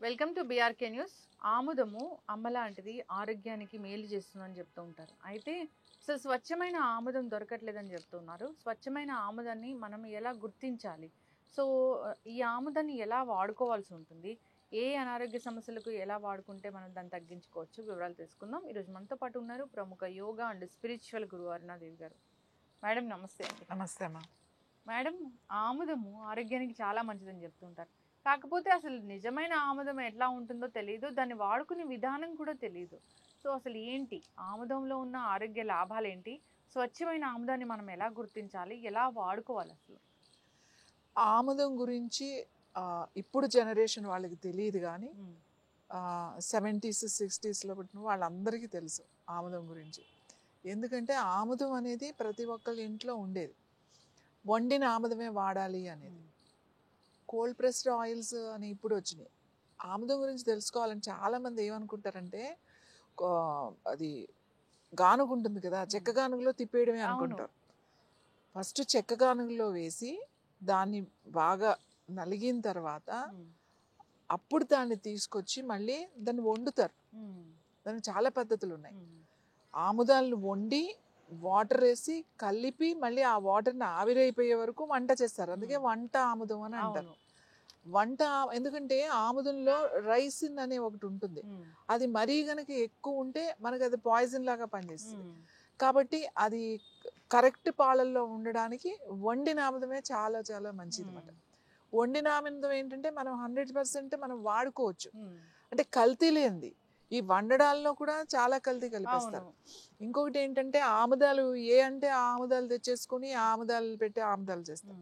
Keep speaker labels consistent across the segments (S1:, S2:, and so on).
S1: Welcome to BRK news. ఆముదము అమ్మ లాంటిది, ఆరోగ్యానికి మేలు చేస్తుందని చెప్తూ ఉంటారు. అయితే అసలు స్వచ్ఛమైన ఆముదం దొరకట్లేదని చెప్తున్నారు. స్వచ్ఛమైన ఆముదాన్ని మనం ఎలా గుర్తించాలి? సో ఈ ఆముదాన్ని ఎలా వాడుకోవాల్సి ఉంటుంది? ఏ అనారోగ్య సమస్యలకు ఎలా వాడుకుంటే మనం దాన్ని తగ్గించుకోవచ్చు? వివరాలు తెలుసుకుందాం. ఈరోజు మనతో పాటు ఉన్నారు ప్రముఖ యోగా అండ్ స్పిరిచువల్ గురువు అరుణాదేవి గారు. మేడం నమస్తే అండి.
S2: నమస్తే అమ్మా.
S1: మేడం, ఆముదము ఆరోగ్యానికి చాలా మంచిదని చెప్తుంటారు. కాకపోతే అసలు నిజమైన ఆముదం ఎట్లా ఉంటుందో తెలియదు, దాన్ని వాడుకునే విధానం కూడా తెలియదు. సో అసలు ఏంటి ఆముదంలో ఉన్న ఆరోగ్య లాభాలు ఏంటి? స్వచ్ఛమైన ఆముదాన్ని మనం ఎలా గుర్తించాలి, ఎలా వాడుకోవాలి అసలు?
S2: ఆముదం గురించి ఇప్పుడు జనరేషన్ వాళ్ళకి తెలియదు, కానీ 70s 60sలో పుట్టిన వాళ్ళందరికీ తెలుసు ఆముదం గురించి. ఎందుకంటే ఆముదం అనేది ప్రతి ఒక్కరి ఇంట్లో ఉండేది. వండిన ఆముదమే వాడాలి అనేది. కోల్డ్ ప్రెస్డ్ ఆయిల్స్ అని ఇప్పుడు వచ్చినాయి. ఆముదం గురించి తెలుసుకోవాలని చాలామంది ఏమనుకుంటారంటే, అది గానుగు ఉంటుంది కదా, చెక్క గానుగులో తిప్పేయడమే అనుకుంటారు. ఫస్ట్ చెక్క గానుగులో వేసి దాన్ని బాగా నలిగిన తర్వాత అప్పుడు దాన్ని తీసుకొచ్చి మళ్ళీ దాన్ని వండుతారు. దానికి చాలా పద్ధతులు ఉన్నాయి. ఆముదాలను వండి వాటర్ వేసి కలిపి మళ్ళీ ఆ వాటర్ని ఆవిరైపోయే వరకు వంట చేస్తారు. అందుకే వంట ఆముదం అని అంటారు. వంట ఎందుకంటే ఆముదంలో రైసిన్ అనే ఒకటి ఉంటుంది. అది మరీ గనక ఎక్కువ ఉంటే మనకు అది పాయిజన్ లాగా పనిచేస్తుంది. కాబట్టి అది కరెక్ట్ పాలల్లో ఉండడానికి వండిన ఆముదమే చాలా చాలా మంచిది అన్నమాట. వండిన ఆముదం ఏంటంటే మనం 100% మనం వాడుకోవచ్చు. అంటే కల్తీ లేనిది. ఈ వండడాల్లో కూడా చాలా కల్తీ కలిపేస్తారు. ఇంకొకటి ఏంటంటే ఆముదాలు అంటే ఆముదాలు తెచ్చేసుకుని ఆముదాలు పెట్టి ఆముదాలు చేస్తాం.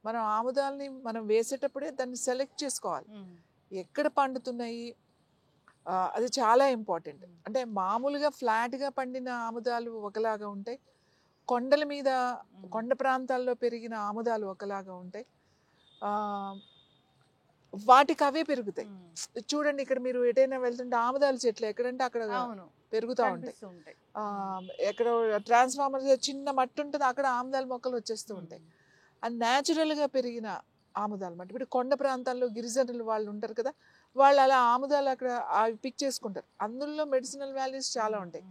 S2: మనం ఆముదాలని మనం వేసేటప్పుడే దాన్ని సెలెక్ట్ చేసుకోవాలి, ఎక్కడ పండుతున్నాయి. అది చాలా ఇంపార్టెంట్. అంటే మామూలుగా ఫ్లాట్గా పండిన ఆముదాలు ఒకలాగా ఉంటాయి, కొండల మీద కొండ ప్రాంతాల్లో పెరిగిన ఆముదాలు ఒకలాగా ఉంటాయి. వాటికి అవే పెరుగుతాయి. చూడండి, ఇక్కడ మీరు ఎటైనా వెళ్తుంటే ఆముదాల చెట్లు ఎక్కడంటే అక్కడ పెరుగుతూ ఉంటాయి. ఎక్కడ ట్రాన్స్ఫార్మర్ చిన్న మట్టి ఉంటుంది, అక్కడ ఆముదాల మొక్కలు వచ్చేస్తూ ఉంటాయి. అది న్యాచురల్గా పెరిగిన ఆముదాలు అన్నమాట. ఇప్పుడు కొండ ప్రాంతాల్లో గిరిజనులు వాళ్ళు ఉంటారు కదా, వాళ్ళు అలా ఆముదాలు అక్కడ అవి పిక్ చేసుకుంటారు. అందులో మెడిసినల్ వాల్యూస్ చాలా ఉంటాయి.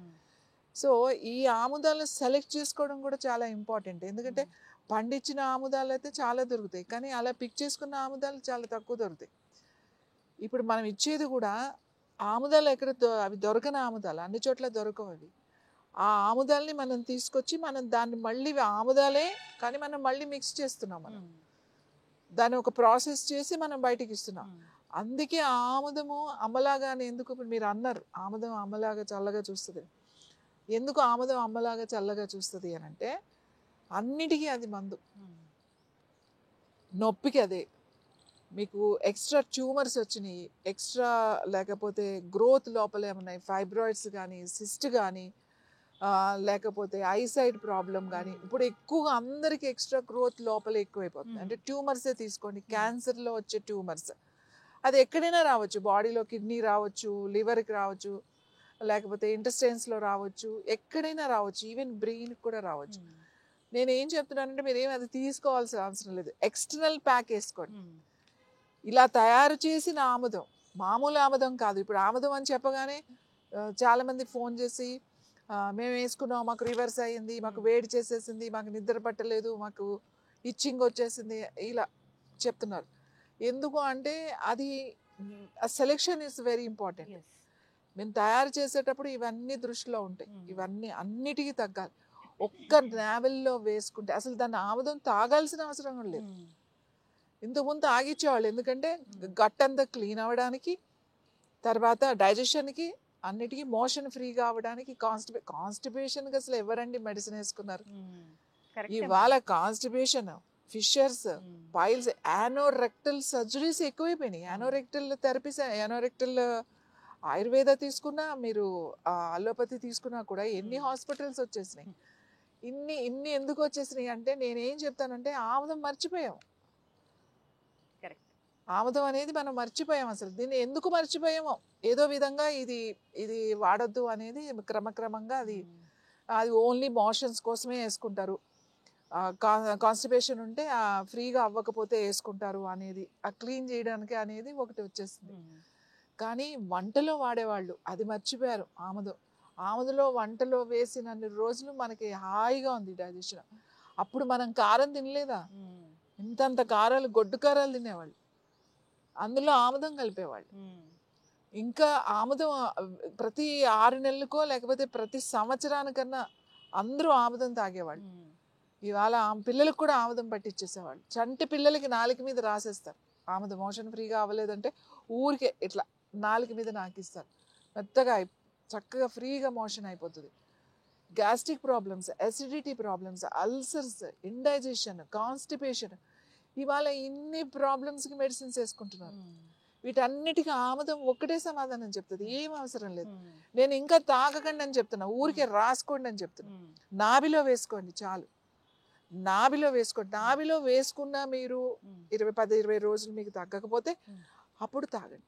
S2: సో ఈ ఆముదాలను సెలెక్ట్ చేసుకోవడం కూడా చాలా ఇంపార్టెంట్. ఎందుకంటే పండించిన ఆముదాలు అయితే చాలా దొరుకుతాయి, కానీ అలా పిక్ చేసుకున్న ఆముదాలు చాలా తక్కువ దొరుకుతాయి. ఇప్పుడు మనం ఇచ్చేది కూడా ఆముదాలు ఎక్కడ అవి దొరకని ఆముదాలు, అన్ని చోట్ల దొరకవు అవి. ఆ ఆముదాలని మనం తీసుకొచ్చి మనం దాన్ని మళ్ళీ ఆముదాలే కానీ మనం మళ్ళీ మిక్స్ చేస్తున్నాం. మనం దాన్ని ఒక ప్రాసెస్ చేసి మనం బయటికి ఇస్తున్నాం. అందుకే ఆముదము అమ్మలాగా అని ఎందుకు మీరు అన్నారు, ఆముదం అమ్మలాగా చల్లగా చూస్తుంది. ఎందుకు ఆముదం అమ్మలాగా చల్లగా చూస్తుంది అని అంటే, అన్నిటికీ అది మందు. నొప్పికి అదే, మీకు ఎక్స్ట్రా ట్యూమర్స్ వచ్చినాయి, ఎక్స్ట్రా లేకపోతే గ్రోత్ లోపల ఏమన్నాయి, ఫైబ్రాయిడ్స్ కానీ సిస్ట్ కానీ లేకపోతే ఐసైట్ ప్రాబ్లం కానీ. ఇప్పుడు ఎక్కువగా అందరికీ ఎక్స్ట్రా గ్రోత్ లోపల ఎక్కువైపోతుంది. అంటే ట్యూమర్సే తీసుకోండి, క్యాన్సర్లో వచ్చే ట్యూమర్స్ అది ఎక్కడైనా రావచ్చు. బాడీలో కిడ్నీ రావచ్చు, లివర్కి రావచ్చు, లేకపోతే ఇంటెస్టైన్స్లో రావచ్చు, ఎక్కడైనా రావచ్చు, ఈవెన్ బ్రెయిన్కి కూడా రావచ్చు. నేను ఏం చెప్తున్నానంటే మీరు ఏమి అది తీసుకోవాల్సిన అవసరం లేదు, ఎక్స్టర్నల్ ప్యాక్ వేసుకోండి. ఇలా తయారు చేసిన ఆముదం మామూలు ఆముదం కాదు. ఇప్పుడు ఆముదం అని చెప్పగానే చాలామంది ఫోన్ చేసి మేము వేసుకున్నాం, మాకు రివర్స్ అయ్యింది, మాకు వేడి చేసేసింది, మాకు నిద్ర పట్టలేదు, మాకు ఇచ్చింగ్ వచ్చేసింది, ఇలా చెప్తున్నారు. ఎందుకు అంటే అది సెలెక్షన్ ఇస్ వెరీ ఇంపార్టెంట్. మేము తయారు చేసేటప్పుడు ఇవన్నీ దృష్టిలో ఉంటాయి. ఇవన్నీ అన్నిటికీ తగ్గాలి. ఒక్క నావెల్లో వేసుకుంటే అసలు దాన్ని ఆముదం తాగాల్సిన అవసరం లేదు. ఇంతకుముందు తాగిచ్చేవాళ్ళు, ఎందుకంటే గట్టంతా క్లీన్ అవ్వడానికి, తర్వాత డైజెషన్కి, అన్నిటికీ మోషన్ ఫ్రీగా అవ్వడానికి. కాన్స్టిపేషన్కి అసలు ఎవరండి మెడిసిన్ వేసుకున్నారు? ఇవాళ constipation, fissures, piles, anorectal surgeries ఎక్కువైపోయినాయి. యానోరెక్టల్ థెరపీస్, యానోరెక్టల్ ఆయుర్వేద తీసుకున్నా, మీరు అలోపతి తీసుకున్నా కూడా ఎన్ని హాస్పిటల్స్ వచ్చేసినాయి. ఇన్ని ఎందుకు వచ్చేసినాయి అంటే, నేనేం చెప్తానంటే ఆముదం మర్చిపోయాం. ఆముదం అనేది మనం మర్చిపోయాం. అసలు దీన్ని ఎందుకు మర్చిపోయామో, ఏదో విధంగా ఇది వాడొద్దు అనేది క్రమక్రమంగా అది ఓన్లీ మోషన్స్ కోసమే వేసుకుంటారు. కాన్స్టిపేషన్ ఉంటే ఫ్రీగా అవ్వకపోతే వేసుకుంటారు అనేది, క్లీన్ చేయడానికి అనేది ఒకటి వచ్చేసింది. కానీ వంటలో వాడేవాళ్ళు అది మర్చిపోయారు. ఆముదలో వంటలో వేసినన్ని రోజులు మనకి హాయిగా ఉంది డైజెషన్. అప్పుడు మనం కారం తినలేదా, ఇంతంత కారాలు, గొడ్డు కారాలు తినేవాళ్ళు, అందులో ఆముదం కలిపేవాళ్ళు. ఇంకా ఆముదం ప్రతి 6 నెలలకో లేకపోతే ప్రతి సంవత్సరానికన్నా అందరూ ఆముదం తాగేవాళ్ళు. ఇవాళ పిల్లలకు కూడా ఆముదం పట్టించేసేవాళ్ళు. చంటి పిల్లలకి నాలుక మీద రాసేస్తారు ఆముదం. మోషన్ ఫ్రీగా అవ్వలేదంటే ఊరికే ఇట్లా నాలుక మీద నాకిస్తారు, మెత్తగా చక్కగా ఫ్రీగా మోషన్ అయిపోతుంది. Gastric problems, acidity problems, ulcers, indigestion, constipation, ఇవాళ ఇన్ని ప్రాబ్లమ్స్కి మెడిసిన్స్ వేసుకుంటున్నారు. వీటన్నిటికీ ఆముదం ఒక్కటే సమాధానం చెప్తుంది, ఏం అవసరం లేదు. నేను ఇంకా తాగకండి అని చెప్తున్నా, ఊరికే రాసుకోండి అని చెప్తున్నా. నాభిలో వేసుకోండి చాలు, నాభిలో వేసుకోండి. నాభిలో వేసుకున్నా మీరు 10-20 రోజులు మీకు తగ్గకపోతే అప్పుడు తాగండి.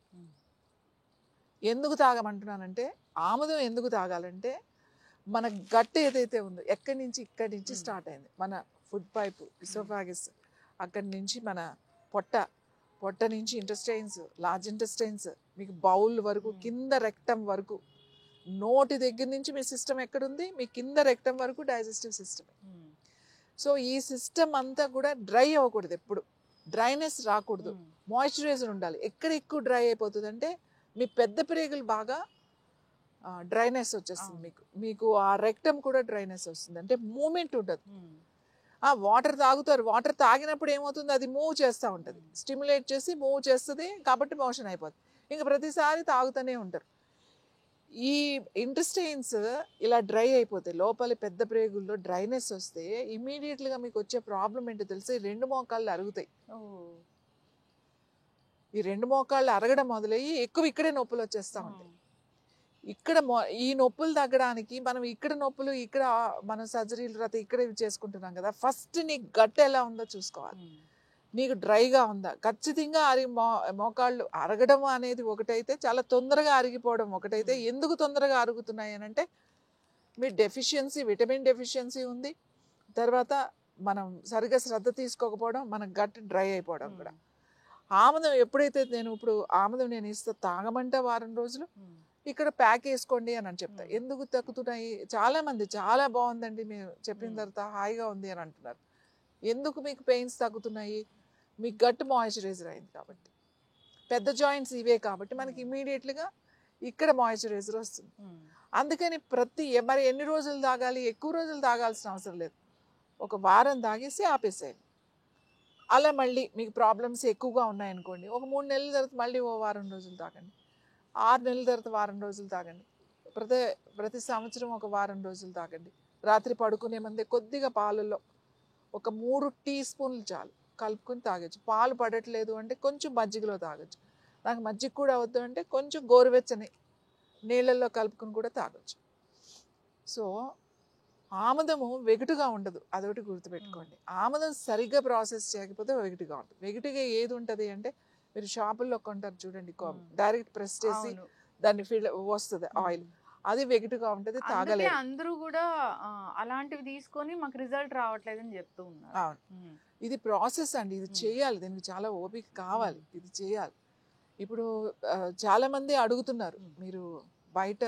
S2: ఎందుకు తాగమంటున్నానంటే, ఆముదం ఎందుకు తాగాలంటే మన గట్ ఏదైతే ఉందో ఇక్కడి నుంచి స్టార్ట్ అయింది. మన ఫుడ్ పైపు, ఇసోఫాగస్, అక్కడి నుంచి మన పొట్ట నుంచి ఇంటెస్టైన్స్, లార్జ్ ఇంటెస్టైన్స్, మీకు బౌల్ వరకు, కింద రెక్టం వరకు, నోటి దగ్గర నుంచి మీ సిస్టమ్ ఎక్కడుంది, మీ కింద రెక్టం వరకు డైజెస్టివ్ సిస్టమ్. సో ఈ సిస్టమ్ అంతా కూడా డ్రై అవ్వకూడదు, ఎప్పుడు డ్రైనెస్ రాకూడదు, మాయిశ్చరైజర్ ఉండాలి. ఎక్కడ ఎక్కువ డ్రై అయిపోతుంది అంటే మీ పెద్ద ప్రేగులు బాగా డ్రైనెస్ వచ్చేస్తుంది, మీకు ఆ రెక్టమ్ కూడా డ్రైనెస్ వస్తుంది, అంటే మూమెంట్ ఉండదు. వాటర్ తాగుతారు, వాటర్ తాగినప్పుడు ఏమవుతుంది, అది మూవ్ చేస్తూ ఉంటుంది, స్టిమ్యులేట్ చేసి మూవ్ చేస్తుంది, కాబట్టి మోషన్ అయిపోతుంది. ఇంకా ప్రతిసారి తాగుతూనే ఉంటారు. ఈ ఇంటెస్టైన్స్ ఇలా డ్రై అయిపోతే, లోపల పెద్ద ప్రేగుల్లో డ్రైనెస్ వస్తే ఇమీడియట్గా మీకు వచ్చే ప్రాబ్లం ఏంటో తెలిసి 2 మోకాళ్ళు అరుగుతాయి. ఈ 2 మోకాళ్ళు అరగడం మొదలయ్యి ఎక్కువ ఇక్కడే నొప్పులు వచ్చేస్తూ ఉంటాయి. ఇక్కడ ఈ నొప్పులు తగ్గడానికి మనం ఇక్కడ నొప్పులు, ఇక్కడ మనం సర్జరీల తర్వాత ఇక్కడ చేసుకుంటున్నాం కదా, ఫస్ట్ నీ గట్ ఎలా ఉందో చూసుకోవాలి. నీకు డ్రైగా ఉందా, ఖచ్చితంగా మోకాళ్ళు అరగడం అనేది ఒకటైతే, చాలా తొందరగా అరిగిపోవడం ఒకటైతే. ఎందుకు తొందరగా అరుగుతున్నాయి అని అంటే మీ డెఫిషియన్సీ, విటమిన్ డెఫిషియన్సీ ఉంది, తర్వాత మనం సరిగ్గా శ్రద్ధ తీసుకోకపోవడం, మన గట్ డ్రై అయిపోవడం కూడా. ఆముదం ఎప్పుడైతే ఇప్పుడు ఆముదం నేను ఇస్తా, తాగమంటే వారం రోజులు ఇక్కడ ప్యాక్ వేసుకోండి అని చెప్తా. ఎందుకు తగ్గుతున్నాయి, చాలా మంది చాలా బాగుందండి మీరు చెప్పిన తర్వాత హాయిగా ఉంది అని అంటున్నారు. ఎందుకు మీకు పెయిన్స్ తగ్గుతున్నాయి, మీ గట్ మాయిశ్చరైజర్ అయింది కాబట్టి. పెద్ద జాయింట్స్ ఇవే కాబట్టి మనకి ఇమీడియట్గా ఇక్కడ మాయిశ్చరైజర్ వస్తుంది. అందుకని మరి ఎన్ని రోజులు తాగాలి, ఎక్కువ రోజులు తాగాల్సిన అవసరం లేదు, ఒక వారం తాగేసి ఆపేసేయండి. అలా మళ్ళీ మీకు ప్రాబ్లమ్స్ ఎక్కువగా ఉన్నాయనుకోండి, ఒక 3 నెలల తర్వాత మళ్ళీ ఓ వారం రోజులు తాగండి, 6 నెలల తర్వాత వారం రోజులు తాగండి, ప్రతి సంవత్సరం ఒక వారం రోజులు తాగండి. రాత్రి పడుకునే ముందే కొద్దిగా పాలలో ఒక 3 టీ స్పూన్లు చాలు కలుపుకొని తాగొచ్చు. పాలు పడట్లేదు అంటే కొంచెం మజ్జిగలో తాగొచ్చు. నాకు మజ్జిగ కూడా అవద్దు అంటే కొంచెం గోరువెచ్చని నీళ్ళల్లో కలుపుకొని కూడా తాగొచ్చు. సో ఆముదము వెగటుగా ఉండదు, అదొకటి గుర్తుపెట్టుకోండి. ఆముదం సరిగ్గా ప్రాసెస్ చేయకపోతే వెగటుగా ఉంటుంది. వెగటుగా ఏది ఉంటుంది అంటే, మీరు షాపుల్లో కొంటారు చూడండి, డైరెక్ట్ ప్రెస్ చేసి దాన్ని వస్తుంది ఆయిల్, అది వెగటుగా ఉంటుంది, తాగలేదు.
S1: అందరూ కూడా అలాంటివి తీసుకొని మాకు రిజల్ట్ రావట్లేదని చెప్తూ ఉన్నారు.
S2: అవును, ఇది ప్రాసెస్ అండి, ఇది చేయాలి, దీనికి చాలా ఓపిక కావాలి, ఇది చేయాలి. ఇప్పుడు చాలా మంది అడుగుతున్నారు, మీరు బయట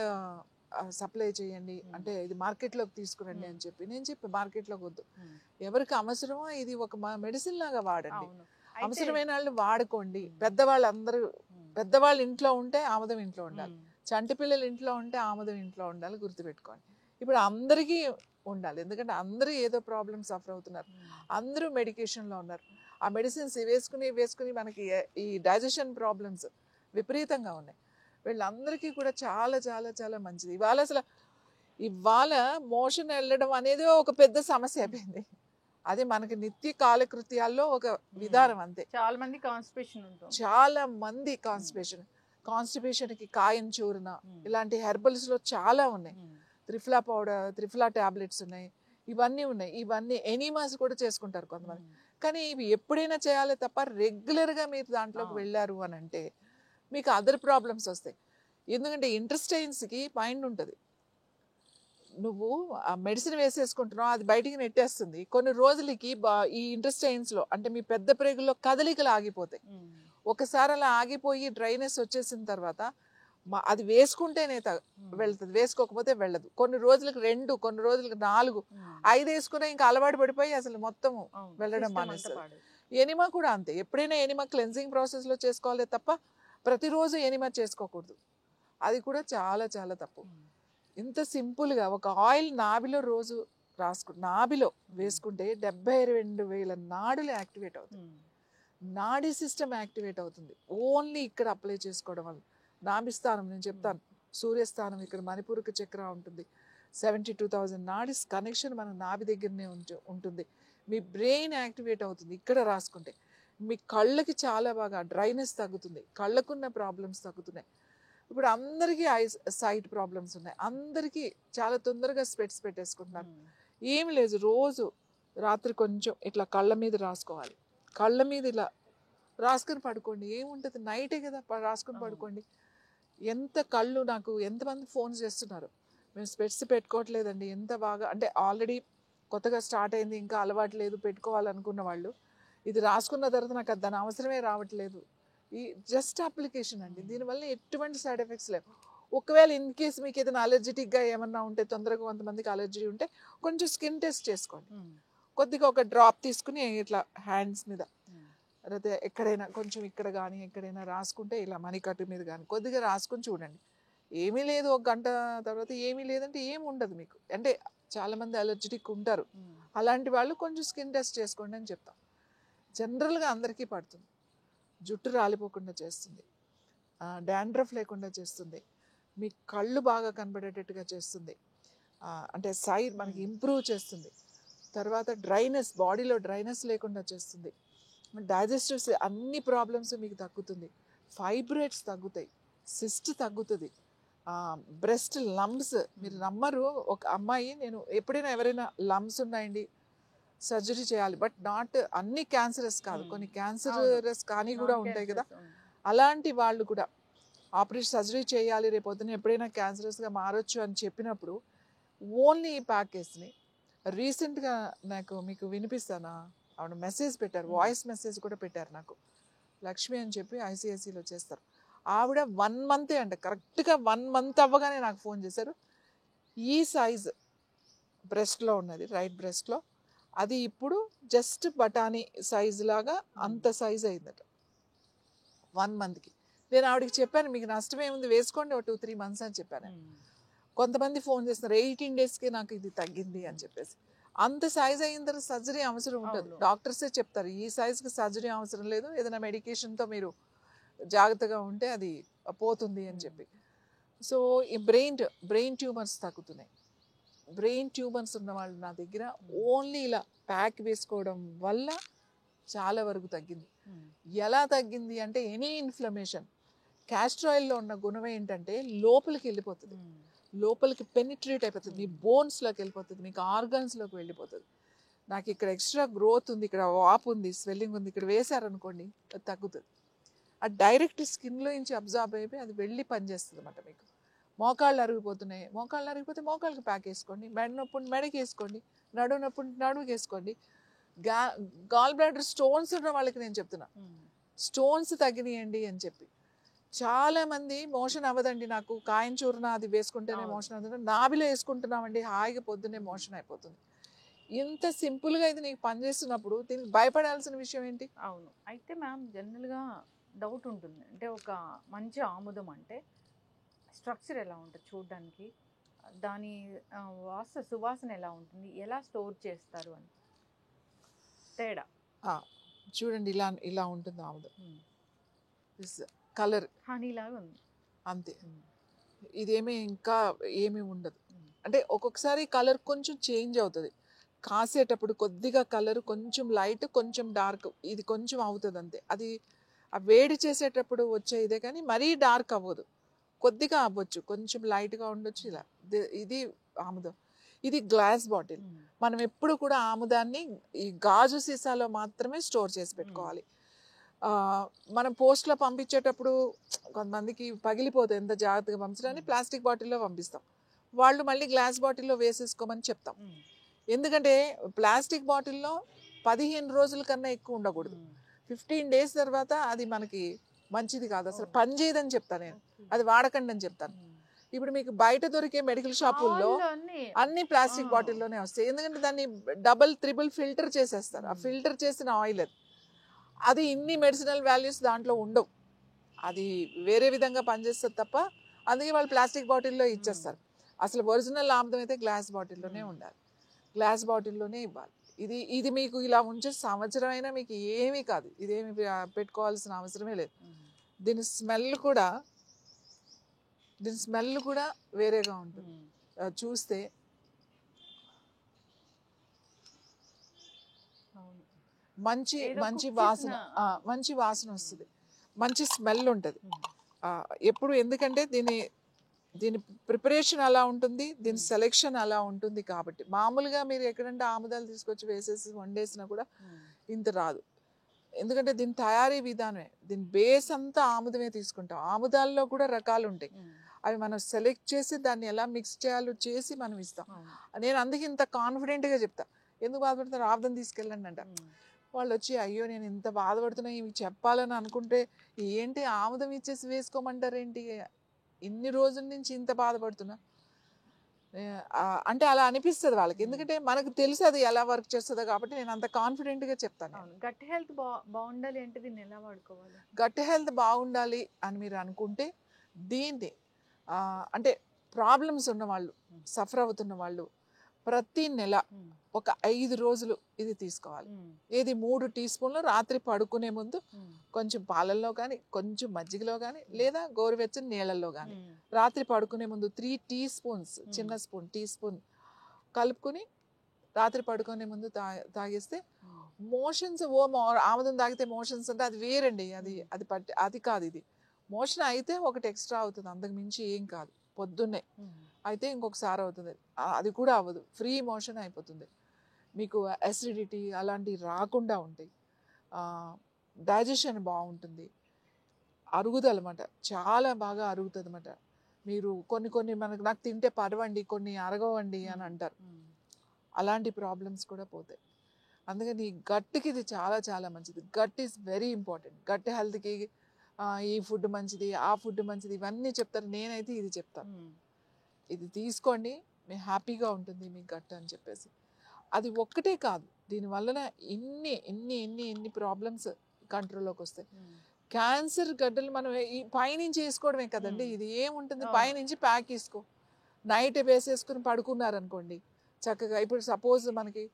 S2: సప్లై చేయండి అంటే ఇది మార్కెట్లోకి తీసుకురండి అని చెప్పి. నేను చెప్పి మార్కెట్లోకి వద్దు, ఎవరికి అవసరమో ఇది ఒక మెడిసిన్ లాగా వాడండి, అవసరమైన వాళ్ళు వాడుకోండి. పెద్దవాళ్ళు ఇంట్లో ఉంటే ఆముదం ఇంట్లో ఉండాలి, చంటి పిల్లలు ఇంట్లో ఉంటే ఆముదం ఇంట్లో ఉండాలి, గుర్తుపెట్టుకోండి. ఇప్పుడు అందరికీ ఉండాలి, ఎందుకంటే అందరూ ఏదో ప్రాబ్లమ్ సఫర్ అవుతున్నారు, అందరూ మెడికేషన్లో ఉన్నారు. ఆ మెడిసిన్స్ వేసుకుని మనకి ఈ డైజెషన్ ప్రాబ్లమ్స్ విపరీతంగా ఉన్నాయి. వీళ్ళందరికీ కూడా చాలా చాలా చాలా మంచిది. ఇవాళ మోషన్ వెళ్ళడం అనేది ఒక పెద్ద సమస్య అయిపోయింది. అది మనకి నిత్య కాలకృత్యాల్లో ఒక విధానం అంతే.
S1: చాలా మంది కాన్స్టిపేషన్ ఉంటుంది,
S2: చాలా మంది కాన్స్టిపేషన్కి కాయం చూర్ణ ఇలాంటి హెర్బల్స్లో చాలా ఉన్నాయి. త్రిఫ్లా పౌడర్, త్రిఫ్లా టాబ్లెట్స్ ఉన్నాయి, ఇవన్నీ ఎనీమాస్ కూడా చేసుకుంటారు కొంతమంది. కానీ ఇవి ఎప్పుడైనా చేయాలి తప్ప రెగ్యులర్గా మీరు దాంట్లోకి వెళ్ళారు అని అంటే మీకు అదర్ ప్రాబ్లమ్స్ వస్తాయి. ఎందుకంటే ఇంటెస్టైన్స్కి మైండ్ ఉంటుంది, నువ్వు ఆ మెడిసిన్ వేసేసుకుంటున్నావు, అది బయటికి నెట్టేస్తుంది. కొన్ని రోజులకి ఈ ఇంటెస్టైన్స్లో అంటే మీ పెద్ద ప్రేగుల్లో కదలికలు ఆగిపోతాయి. ఒకసారి అలా ఆగిపోయి డ్రైనెస్ వచ్చేసిన తర్వాత అది వేసుకుంటేనే వెళ్తుంది, వేసుకోకపోతే వెళ్ళదు. కొన్ని రోజులకు 2, కొన్ని రోజులకు 4, 5 వేసుకునే ఇంకా అలవాటు పడిపోయి అసలు మొత్తం వెళ్ళడం మానేస్తుంది. ఎనిమా కూడా అంతే. ఎప్పుడైనా ఎనిమా క్లెన్జింగ్ ప్రాసెస్లో చేసుకోవాలి తప్ప ప్రతిరోజు ఎనిమా చేసుకోకూడదు. అది కూడా చాలా చాలా తప్పు. ఇంత సింపుల్గా ఒక ఆయిల్ నాభిలో రోజు నాభిలో వేసుకుంటే 72,000 నాడులు యాక్టివేట్ అవుతుంది. నాడీ సిస్టమ్ యాక్టివేట్ అవుతుంది ఓన్లీ ఇక్కడ అప్లై చేసుకోవడం వల్ల. నాభిస్థానం నేను చెప్తాను, సూర్యస్థానం ఇక్కడ మణిపూరక చక్ర ఉంటుంది. 72,000 నాడీస్ కనెక్షన్ మన నాభి దగ్గరనే ఉంటుంది. మీ బ్రెయిన్ యాక్టివేట్ అవుతుంది ఇక్కడ రాసుకుంటే. మీ కళ్ళకి చాలా బాగా డ్రైనెస్ తగ్గుతుంది, కళ్ళకున్న ప్రాబ్లమ్స్ తగ్గుతున్నాయి. ఇప్పుడు అందరికీ సైట్ ప్రాబ్లమ్స్ ఉన్నాయి, అందరికీ చాలా తొందరగా స్పెట్స్ పెట్టేసుకుంటున్నారు. ఏమి లేదు, రోజు రాత్రి కొంచెం ఇట్లా కళ్ళ మీద రాసుకోవాలి. కళ్ళ మీద ఇలా రాసుకొని పడుకోండి, ఏముంటుంది, నైటే కదా రాసుకొని పడుకోండి. ఎంత కళ్ళు, నాకు ఎంతమంది ఫోన్ చేస్తున్నారు, మేము స్పెట్స్ పెట్టుకోవట్లేదండి, ఎంత బాగా అంటే ఆల్రెడీ కొత్తగా స్టార్ట్ అయింది, ఇంకా అలవాటు లేదు, పెట్టుకోవాలనుకున్న వాళ్ళు ఇది రాసుకున్న తర్వాత నాకు దాని అవసరమే రావట్లేదు. ఈ జస్ట్ అప్లికేషన్ అండి, దీనివల్ల ఎటువంటి సైడ్ ఎఫెక్ట్స్ లేవు. ఒకవేళ ఇన్ కేసు మీకు ఏదైనా అలర్జెటిక్గా ఏమన్నా ఉంటే, తొందరగా కొంతమందికి అలర్జీ ఉంటే కొంచెం స్కిన్ టెస్ట్ చేసుకోండి. కొద్దిగా ఒక డ్రాప్ తీసుకుని ఇట్లా హ్యాండ్స్ మీద లేకపోతే ఎక్కడైనా కొంచెం ఇక్కడ కానీ ఎక్కడైనా రాసుకుంటే, ఇలా మణికట్టు మీద కానీ కొద్దిగా రాసుకొని చూడండి. ఏమీ లేదు, 1 గంట తర్వాత ఏమీ లేదంటే ఏమి ఉండదు మీకు. అంటే చాలామంది అలర్జెటిక్ ఉంటారు, అలాంటి వాళ్ళు కొంచెం స్కిన్ టెస్ట్ చేసుకోండి అని చెప్తాం. జనరల్గా అందరికీ పడుతుంది. జుట్టు రాలిపోకుండా చేస్తుంది, డాండ్రఫ్ లేకుండా చేస్తుంది, మీ కళ్ళు బాగా కనబడేటట్టుగా చేస్తుంది, అంటే సైడ్ మనకి ఇంప్రూవ్ చేస్తుంది. తర్వాత డ్రైనెస్, బాడీలో డ్రైనెస్ లేకుండా చేస్తుంది. డైజెస్టివ్స్ అన్ని ప్రాబ్లమ్స్ మీకు తగ్గుతుంది. ఫైబ్రాయిడ్స్ తగ్గుతాయి, సిస్ట్ తగ్గుతుంది, బ్రెస్ట్ లంప్స్. మీరు నమ్మరు, ఒక అమ్మాయి, నేను ఎప్పుడైనా ఎవరైనా లంప్స్ ఉన్నాయండి సర్జరీ చేయాలి, బట్ నాట్ అన్ని క్యాన్సరస్ కాదు, కొన్ని క్యాన్సరస్ కానీ కూడా ఉంటాయి కదా, అలాంటి వాళ్ళు కూడా ఆపరేషన్ సర్జరీ చేయాలి, రేపు పొద్దున ఎప్పుడైనా క్యాన్సరస్గా మారొచ్చు అని చెప్పినప్పుడు ఓన్లీ ఈ ప్యాకేజ్ని రీసెంట్గా మీకు వినిపిస్తానా, ఆవిడ మెసేజ్ పెట్టారు, వాయిస్ మెసేజ్ కూడా పెట్టారు నాకు. లక్ష్మి అని చెప్పి ఐసిఐసిలో చేస్తారు ఆవిడ. 1 మంతే అంట, కరెక్ట్గా 1 మంత్ అవ్వగానే నాకు ఫోన్ చేశారు. ఈ సైజ్ బ్రెస్ట్లో ఉన్నది, రైట్ బ్రెస్ట్లో, అది ఇప్పుడు జస్ట్ బఠానీ సైజ్ లాగా అంత సైజ్ అయిందట 1 మంత్కి. నేను ఆవిడకి చెప్పాను, మీకు నష్టం ఏముంది, వేసుకోండి, ఒక 2-3 మంత్స్ అని చెప్పాను. కొంతమంది ఫోన్ చేస్తున్నారు 18 డేస్కి నాకు ఇది తగ్గింది అని చెప్పేసి. అంత సైజ్ అయిన తర్వాత సర్జరీ అవసరం ఉంటుంది, డాక్టర్సే చెప్తారు ఈ సైజ్కి సర్జరీ అవసరం లేదు, ఏదైనా మెడికేషన్తో మీరు జాగ్రత్తగా ఉంటే అది పోతుంది అని చెప్పి. సో ఈ బ్రెయిన్ ట్యూమర్స్ తగ్గుతున్నాయి. బ్రెయిన్ ట్యూమర్స్ ఉన్న వాళ్ళు నా దగ్గర ఓన్లీ ఇలా ప్యాక్ వేసుకోవడం వల్ల చాలా వరకు తగ్గింది. ఎలా తగ్గింది అంటే, ఎనీ ఇన్ఫ్లమేషన్, క్యాస్టర్ ఆయిల్లో ఉన్న గుణం ఏంటంటే లోపలికి వెళ్ళిపోతుంది, లోపలికి పెనిట్రేట్ అయిపోతుంది, మీ బోన్స్లోకి వెళ్ళిపోతుంది, మీకు ఆర్గన్స్లోకి వెళ్ళిపోతుంది. నాకు ఇక్కడ ఎక్స్ట్రా గ్రోత్ ఉంది, ఇక్కడ వాపు ఉంది, స్వెల్లింగ్ ఉంది, ఇక్కడ వేశారనుకోండి అది తగ్గుతుంది. అది డైరెక్ట్ స్కిన్లో నుంచి అబ్జార్బ్ అయిపోయి అది వెళ్ళి పనిచేస్తుంది అన్నమాట. మీకు మోకాళ్ళు అరిగిపోతున్నాయి, మోకాళ్ళు అరిగిపోతే మోకాళ్ళకి ప్యాక్ వేసుకోండి, మెడ నొప్పి మెడకి వేసుకోండి, నడువు నొప్పి నడువుకి వేసుకోండి. గాల్ బ్లాడర్ స్టోన్స్ ఉన్న వాళ్ళకి నేను చెప్తున్నా, స్టోన్స్ తగ్గినాయండి అని చెప్పి. చాలామంది మోషన్ అవ్వదండి నాకు, కాయం చూర్ణ అది వేసుకుంటేనే మోషన్ అవుతుంది, నాభిలో వేసుకుంటున్నామండి హాయిగా పొద్దున్నే మోషన్ అయిపోతుంది. ఇంత సింపుల్గా ఇది నీకు పనిచేస్తున్నప్పుడు దీనికి భయపడాల్సిన విషయం ఏంటి?
S1: అవును. అయితే మ్యామ్ జనరల్గా డౌట్ ఉంటుంది, అంటే ఒక మంచి ఆముదం అంటే స్ట్రక్చర్ ఎలా ఉంటుంది చూడడానికి, దాని సువాసన ఎలా ఉంటుంది, ఎలా స్టోర్ చేస్తారు అని తేడా
S2: చూడండి. ఇలా ఉంటుంది ఆముదం, కలర్
S1: హనీలాగా ఉంది
S2: అంతే, ఇదేమీ ఇంకా ఏమీ ఉండదు. అంటే ఒక్కొక్కసారి కలర్ కొంచెం చేంజ్ అవుతుంది, కాసేటప్పుడు కొద్దిగా కలర్ కొంచెం లైట్ కొంచెం డార్క్, ఇది కొంచెం అవుతుంది అంతే. అది ఆ వేడి చేసేటప్పుడు వచ్చే ఇదే కానీ మరీ డార్క్ అవ్వదు, కొద్దిగా అవ్వచ్చు, కొంచెం లైట్గా ఉండొచ్చు. ఇలా ఇది ఆముదం. ఇది గ్లాస్ బాటిల్. మనం ఎప్పుడు కూడా ఆముదాన్ని ఈ గాజు సీసాలో మాత్రమే స్టోర్ చేసి పెట్టుకోవాలి. మనం పోస్ట్లో పంపించేటప్పుడు కొంతమందికి పగిలిపోతుంది, ఎంత జాగ్రత్తగా పంపించడానికి ప్లాస్టిక్ బాటిల్లో పంపిస్తాం, వాళ్ళు మళ్ళీ గ్లాస్ బాటిల్లో వేసేసుకోమని చెప్తాం. ఎందుకంటే ప్లాస్టిక్ బాటిల్లో 15 రోజుల కన్నా ఎక్కువ ఉండకూడదు. 15 days తర్వాత అది మనకి మంచిది కాదు, అసలు పని చేయదని చెప్తాను నేను, అది వాడకండి అని చెప్తాను. ఇప్పుడు మీకు బయట దొరికే మెడికల్ షాపుల్లో అన్ని ప్లాస్టిక్ బాటిల్లోనే వస్తాయి, ఎందుకంటే దాన్ని డబుల్ త్రిబుల్ ఫిల్టర్ చేసేస్తారు. ఆ ఫిల్టర్ చేసిన ఆయిల్ అది ఇన్ని మెడిసినల్ వాల్యూస్ దాంట్లో ఉండవు, అది వేరే విధంగా పనిచేస్తుంది తప్ప, అందుకే వాళ్ళు ప్లాస్టిక్ బాటిల్లో ఇచ్చేస్తారు. అసలు ఒరిజినల్ ఆముదం అయితే గ్లాస్ బాటిల్లోనే ఉండాలి, గ్లాస్ బాటిల్లోనే ఇవ్వాలి. ఇది మీకు ఇలా ఉంచే సంవత్సరం అయినా మీకు ఏమీ కాదు, ఇదేమి పెట్టుకోవాల్సిన అవసరమే లేదు. దీని స్మెల్ కూడా వేరేగా ఉంటుంది, చూస్తే మంచి వాసన వస్తుంది, మంచి స్మెల్ ఉంటుంది ఎప్పుడు. ఎందుకంటే దీని ప్రిపరేషన్ అలా ఉంటుంది, దీని సెలెక్షన్ అలా ఉంటుంది. కాబట్టి మామూలుగా మీరు ఎక్కడంటే ఆముదాలు తీసుకొచ్చి వేసేసి వండేసినా కూడా ఇంత రాదు, ఎందుకంటే దీని తయారీ విధానమే, దీని బేస్ అంతా ఆముదమే తీసుకుంటాం. ఆముదాల్లో కూడా రకాలు ఉంటాయి, అవి మనం సెలెక్ట్ చేసి దాన్ని ఎలా మిక్స్ చేయాలో చేసి మనం ఇస్తాం. నేను అందుకే ఇంత కాన్ఫిడెంట్గా చెప్తా. ఎందుకు బాధపడతారు, ఆముదం తీసుకెళ్ళండి అంట. వాళ్ళు వచ్చి అయ్యో నేను ఇంత బాధపడుతున్నా ఇవి చెప్పాలని అనుకుంటే ఏంటి ఆముదం ఇచ్చేసి వేసుకోమంటారేంటి, ఇన్ని రోజుల నుంచి ఇంత బాధపడుతున్నా అంటే అలా అనిపిస్తుంది వాళ్ళకి. ఎందుకంటే మనకు తెలుసు అది ఎలా వర్క్ చేస్తుందో, కాబట్టి నేను అంత కాన్ఫిడెంట్గా చెప్తాను.
S1: గట్ హెల్త్ బాగుండాలి అంటే దీన్ని ఎలా వాడుకోవాలి?
S2: గట్ హెల్త్ బాగుండాలి అని మీరు అనుకుంటే దీన్ని అంటే ప్రాబ్లమ్స్ ఉన్నవాళ్ళు, సఫర్ అవుతున్న వాళ్ళు ప్రతి నెల ఒక 5 రోజులు ఇది తీసుకోవాలి. ఇది 3 టీ స్పూన్లు రాత్రి పడుకునే ముందు కొంచెం పాలల్లో కానీ, కొంచెం మజ్జిగలో కానీ, లేదా గోరువెచ్చని నీళ్ళల్లో కానీ రాత్రి పడుకునే ముందు 3 టీ స్పూన్స్, చిన్న స్పూన్ టీ స్పూన్ కలుపుకొని రాత్రి పడుకునే ముందు తాగేస్తే మోషన్స్ ఆముదం తాగితే మోషన్స్ అంటే అది వేరండి, అది కాదు. ఇది మోషన్ అయితే ఒకటి ఎక్స్ట్రా అవుతుంది, అంతకు మించి ఏం కాదు. పొద్దున్నే అయితే ఇంకొకసారి అవుతుంది, అది కూడా అవ్వదు, ఫ్రీ మోషన్ అయిపోతుంది. మీకు అసిడిటీ అలాంటివి రాకుండా ఉంటాయి, డైజెషన్ బాగుంటుంది, అరుగుదల అన్నమాట, చాలా బాగా అరుగుతుంది అన్నమాట. మీరు కొన్ని నాకు తింటే పరవండి, కొన్ని అరగవండి అని అంటారు, అలాంటి ప్రాబ్లమ్స్ కూడా పోతాయి. అందుకని గట్కి ఇది చాలా చాలా మంచిది. Gut is very important. Gut హెల్త్కి ఈ ఫుడ్ మంచిది, ఆ ఫుడ్ మంచిది, ఇవన్నీ చెప్తారు. నేనైతే ఇది చెప్తాను, ఇది తీసుకోండి, మీ హ్యాపీగా ఉంటుంది మీ గట్ అని చెప్పేసి. అది ఒక్కటే కాదు, దీనివలన ఎన్ని ప్రాబ్లమ్స్ కంట్రోల్లోకి వస్తాయి. క్యాన్సర్ గడ్డలు మనం ఈ పైనుంచి వేసుకోవడమే కదండి, ఇది ఏముంటుంది, పైనుంచి ప్యాక్ వేసుకో, నైట్ వేసేసుకుని పడుకున్నారనుకోండి చక్కగా. ఇప్పుడు సపోజ్ మనకి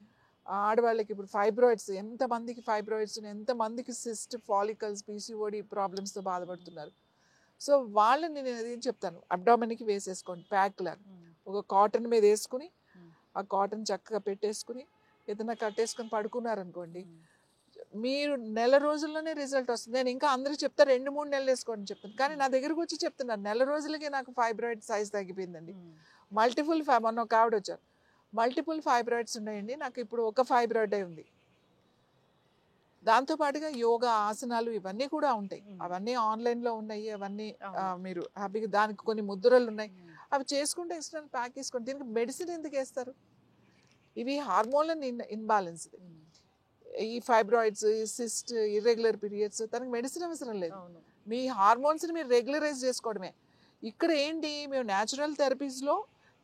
S2: ఆడవాళ్ళకి ఇప్పుడు ఫైబ్రాయిడ్స్, ఎంతమందికి ఫైబ్రాయిడ్స్, ఎంతమందికి సిస్ట్, ఫాలికల్స్, పీసీఓడి ప్రాబ్లమ్స్తో బాధపడుతున్నారు. సో వాళ్ళని నేను ఏం చెప్తాను, అబ్డామిన్కి వేసేసుకోండి ప్యాక్ లాగా, ఒక కాటన్ మీద వేసుకుని ఆ కాటన్ చక్కగా పెట్టేసుకుని ఏదైనా కట్టేసుకొని పడుకున్నారనుకోండి, మీరు నెల రోజుల్లోనే రిజల్ట్ వస్తుంది. నేను ఇంకా అందరికీ చెప్తా 2-3 నెలలు వేసుకోండి చెప్తాను, కానీ నా దగ్గరకు వచ్చి చెప్తున్నాను నెల రోజులకే నాకు ఫైబ్రాయిడ్ సైజ్ తగ్గిపోయిందండి. మల్టిపుల్ మొన్న ఒక ఆవిడ వచ్చారు, మల్టిపుల్ ఫైబ్రాయిడ్స్ ఉన్నాయండి, నాకు ఇప్పుడు ఒక ఫైబ్రాయిడే ఉంది. దాంతోపాటుగా యోగా ఆసనాలు ఇవన్నీ కూడా ఉంటాయి, అవన్నీ ఆన్లైన్లో ఉన్నాయి, అవన్నీ మీరు హ్యాపీగా, దానికి కొన్ని ముద్రలు ఉన్నాయి, అవి చేసుకుంటే ఎక్స్టర్నల్ ప్యాక్ వేసుకోండి. దీనికి మెడిసిన్ ఎందుకు వేస్తారు, ఇవి హార్మోన్ ఇన్బ్యాలెన్స్. ఈ ఫైబ్రాయిడ్స్, ఈ సిస్ట్, ఇర్రెగ్యులర్ పీరియడ్స్, తనకి మెడిసిన్ అవసరం లేదు, మీ హార్మోన్స్ని మీరు రెగ్యులరైజ్ చేసుకోవడమే. ఇక్కడ ఏంటి, మేము న్యాచురల్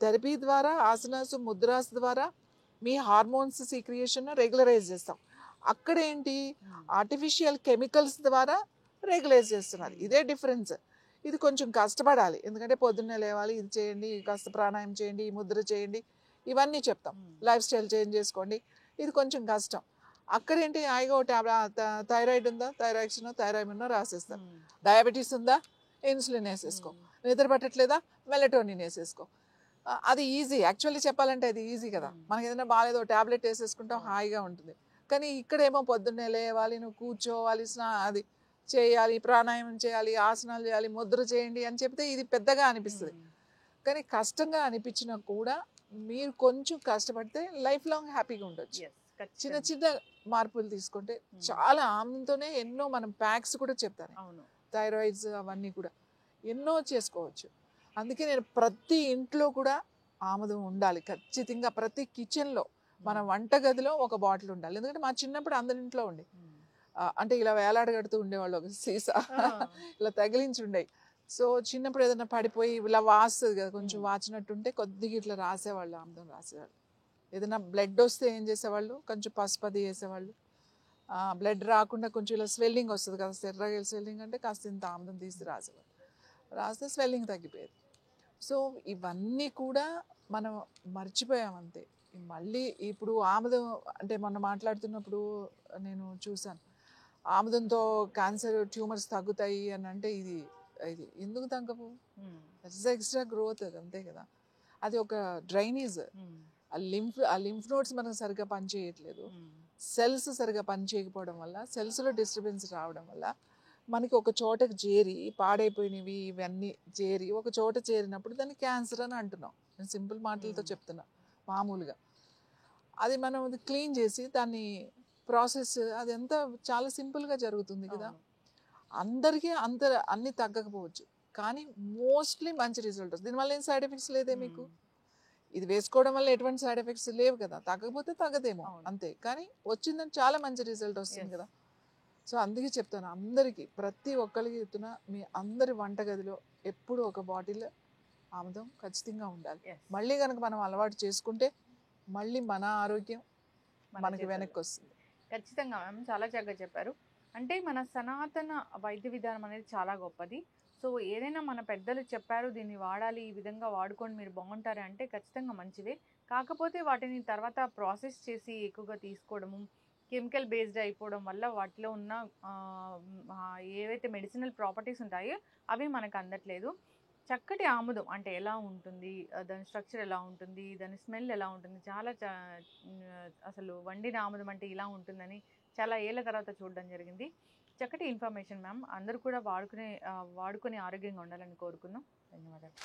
S2: థెరపీ ద్వారా, ఆసనాస్, ముద్రాస్ ద్వారా మీ హార్మోన్స్ సీక్రియేషన్ రెగ్యులరైజ్ చేస్తాం. అక్కడ ఏంటి, ఆర్టిఫిషియల్ కెమికల్స్ ద్వారా రెగ్యులైజ్ చేస్తున్నారు. ఇదే డిఫరెన్స్. ఇది కొంచెం కష్టపడాలి, ఎందుకంటే పొద్దున్నే లేవాలి, ఇది చేయండి, కాస్త ప్రాణాయామం చేయండి, ఈ ముద్ర చేయండి, ఇవన్నీ చెప్తాం. లైఫ్ స్టైల్ చేంజ్ చేసుకోండి, ఇది కొంచెం కష్టం. అక్కడేంటి, హాయిగా థైరాయిడ్ ఉందా, థైరాయిడ్ రాసేస్తాం. డయాబెటీస్ ఉందా, ఇన్సులిన్ వేసేసుకో. నిద్ర పట్టట్లేదా, మెలటోనిన్ వేసేసుకో. అది ఈజీ, యాక్చువల్లీ చెప్పాలంటే అది ఈజీ కదా. మనకి ఏదైనా బాగాలేదో ట్యాబ్లెట్ వేసేసుకుంటాం, హాయిగా ఉంటుంది. కానీ ఇక్కడేమో పొద్దున్నే లేవాలి, నువ్వు కూర్చోవాలి, అది చేయాలి, ప్రాణాయామం చేయాలి, ఆసనాలు చేయాలి, ముద్ర చేయండి అని చెప్తే ఇది పెద్దగా అనిపిస్తుంది. కానీ కష్టంగా అనిపించినా కూడా మీరు కొంచెం కష్టపడితే లైఫ్ లాంగ్ హ్యాపీగా ఉండొచ్చు. చిన్న చిన్న మార్పులు తీసుకుంటే చాలా. ఆమెతోనే ఎన్నో మనం ప్యాక్స్ కూడా చెప్తాను, థైరాయిడ్స్ అవన్నీ కూడా ఎన్నో చేసుకోవచ్చు. అందుకే నేను ప్రతి ఇంట్లో కూడా ఆముదం ఉండాలి ఖచ్చితంగా. ప్రతి కిచెన్లో, మన వంటగదిలో ఒక బాటిల్ ఉండాలి. ఎందుకంటే మా చిన్నప్పుడు అందరి ఇంట్లో ఉండి, అంటే ఇలా వేలాడగడుతూ ఉండేవాళ్ళు ఒక సీసా ఇలా తగిలించి ఉండేవి. సో చిన్నప్పుడు ఏదైనా పడిపోయి ఇలా వాస్తుంది కదా, కొంచెం వాచినట్టుంటే కొద్దిగా ఇట్లా రాసేవాళ్ళు, ఆముదం రాసేవాళ్ళు. ఏదైనా బ్లడ్ వస్తే ఏం చేసేవాళ్ళు, కొంచెం పసుపది వేసేవాళ్ళు. బ్లడ్ రాకుండా కొంచెం ఇలా స్వెల్లింగ్ వస్తుంది కదా, ఎర్రగా స్వెల్లింగ్ అంటే కాస్త ఇంత ఆముదం తీసి రాసేవాళ్ళు. రాస్తే స్వెల్లింగ్ తగ్గిపోయేది. సో ఇవన్నీ కూడా మనం మర్చిపోయాం అంతే. మళ్ళీ ఇప్పుడు ఆముదం అంటే మొన్న మాట్లాడుతున్నప్పుడు నేను చూశాను, ఆముదంతో క్యాన్సర్ ట్యూమర్స్ తగ్గుతాయి అని అంటే ఇది ఇది ఎందుకు తగ్గవు? ఎక్స్ట్రా గ్రోత్ అది, అంతే కదా. అది ఒక డ్రైనేజ్. ఆ లింఫ్ నోడ్స్ మనకు సరిగ్గా పనిచేయట్లేదు. సెల్స్ సరిగ్గా పనిచేయకపోవడం వల్ల, సెల్స్లో డిస్టర్బెన్స్ రావడం వల్ల మనకి ఒక చోటకి చేరి పాడైపోయినవి ఇవన్నీ చేరి ఒక చోట చేరినప్పుడు దాన్ని క్యాన్సర్ అని అంటున్నాం. నేను సింపుల్ మాటలతో చెప్తున్నా మామూలుగా. అది మనం క్లీన్ చేసి దాన్ని ప్రాసెస్ అదంతా చాలా సింపుల్గా జరుగుతుంది కదా. అందరికీ అన్ని తగ్గకపోవచ్చు, కానీ మోస్ట్లీ మంచి రిజల్ట్ వస్తుంది. దీనివల్ల ఏం సైడ్ ఎఫెక్ట్స్ లేదే మీకు. ఇది వేసుకోవడం వల్ల ఎటువంటి సైడ్ ఎఫెక్ట్స్ లేవు కదా. తగ్గకపోతే తగ్గదేమో అంతే, కానీ వచ్చిందని చాలా మంచి రిజల్ట్ వస్తుంది కదా. సో అందుకే చెప్తాను అందరికీ, ప్రతి ఒక్కరికి చెప్తున్నా, మీ అందరి వంటగదిలో ఎప్పుడు ఒక బాటిల్ ఆముదం ఖచ్చితంగా ఉండాలి. మళ్ళీ కనుక మనం అలవాటు చేసుకుంటే మళ్ళీ మన ఆరోగ్యం మనకి వెనక్కి వస్తుంది.
S1: ఖచ్చితంగా మ్యామ్, చాలా చక్కగా చెప్పారు. అంటే మన సనాతన వైద్య విధానం అనేది చాలా గొప్పది. సో ఏదైనా మన పెద్దలు చెప్పారు, దీన్ని వాడాలి, ఈ విధంగా వాడుకొని మీరు బాగుంటారు అంటే ఖచ్చితంగా మంచిదే. కాకపోతే వాటిని తర్వాత ప్రాసెస్ చేసి ఎక్కువగా తీసుకోవడము, కెమికల్ బేస్డ్ అయిపోవడం వల్ల వాటిలో ఉన్న ఏవైతే మెడిసినల్ ప్రాపర్టీస్ ఉంటాయో అవి మనకు అందట్లేదు. చక్కటి ఆముదం అంటే ఎలా ఉంటుంది, దాని స్ట్రక్చర్ ఎలా ఉంటుంది, దాని స్మెల్ ఎలా ఉంటుంది, చాలా అసలు వండిన ఆముదం అంటే ఇలా ఉంటుందని చాలా ఏళ్ళ తర్వాత చూడడం జరిగింది. చక్కటి ఇన్ఫర్మేషన్ మ్యామ్. అందరూ కూడా వాడుకొని ఆరోగ్యంగా ఉండాలని కోరుకుందాం. ధన్యవాదాలు.